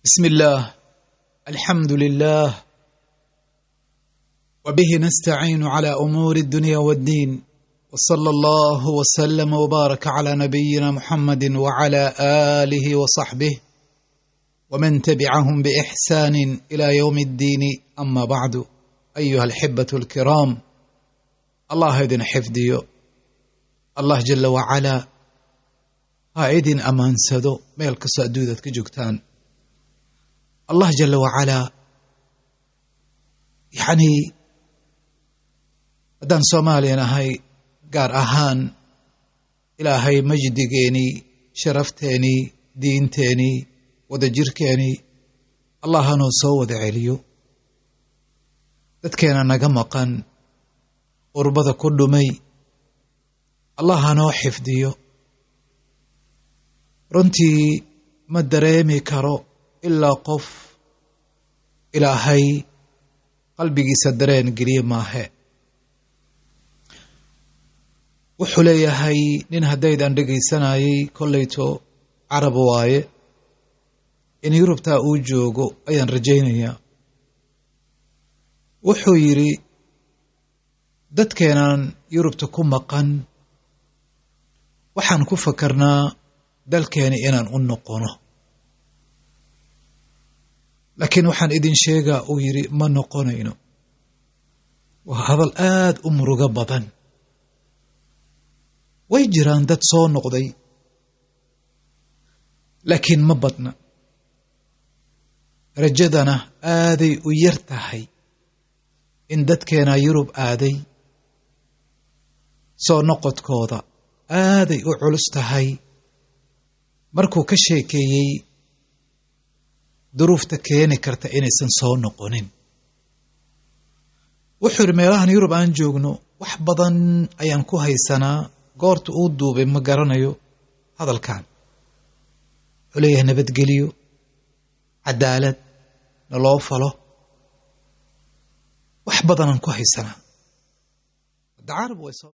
بسم الله، الحمد لله، وبه نستعين على أمور الدنيا والدين، وصلى الله وسلم وبارك على نبينا محمد وعلى آله وصحبه ومن تبعهم بإحسان إلى يوم الدين. أما بعد، أيها الحبة الكرام، الله idin xifdiyo. Allah jala wacalaa ha idin ammaansado meel kastoo adduunyadaad ka joogtaan. Allah jala wacalaa haddaan Soomaaliyan ahay, gaar ahaan ilaahay majdigeenii, sharafteenii, diinteenii, wadajirkeenii Allah hanoo soo wada celiyo. dadkeena naga maqan, qurbada ku dhumay, Allah hanoo xifdiyo. runtii ma dareemi karo ilaa qof ilaahay qalbigiisa dareen geliye maahe. wuxuu leeyahay nin haddaydan dhegaysanayay kollayto carab waaye, in Yurubtaa uu joogo ayaan rajaynayaa. wuxuu yidhi dadkeenan Yurubta ku maqan waxaan ku fakarnaa dalkeeni inaan u noqono, laakiin waxaan idin sheegaa uu yidhi ma noqonayno. waa hadal aad u murugo badan. way jiraan dad soo noqday, laakiin ma badna. rajadana aaday u yar tahay in dadkeena Yurub aaday soo noqodkooda aaday u culus tahay. markuu ka sheekeeyey duruufta keeni karta inaysan soo noqonin, wuxuu yidhi meelahan Yurub aan joogno wax badan ayaan ku haysanaa. goorta uu duubay ma garanayo hadalkan. wuxuu leeyahay nabadgeliyo, cadaalad naloo falo, wax badanaan ku haysanaa.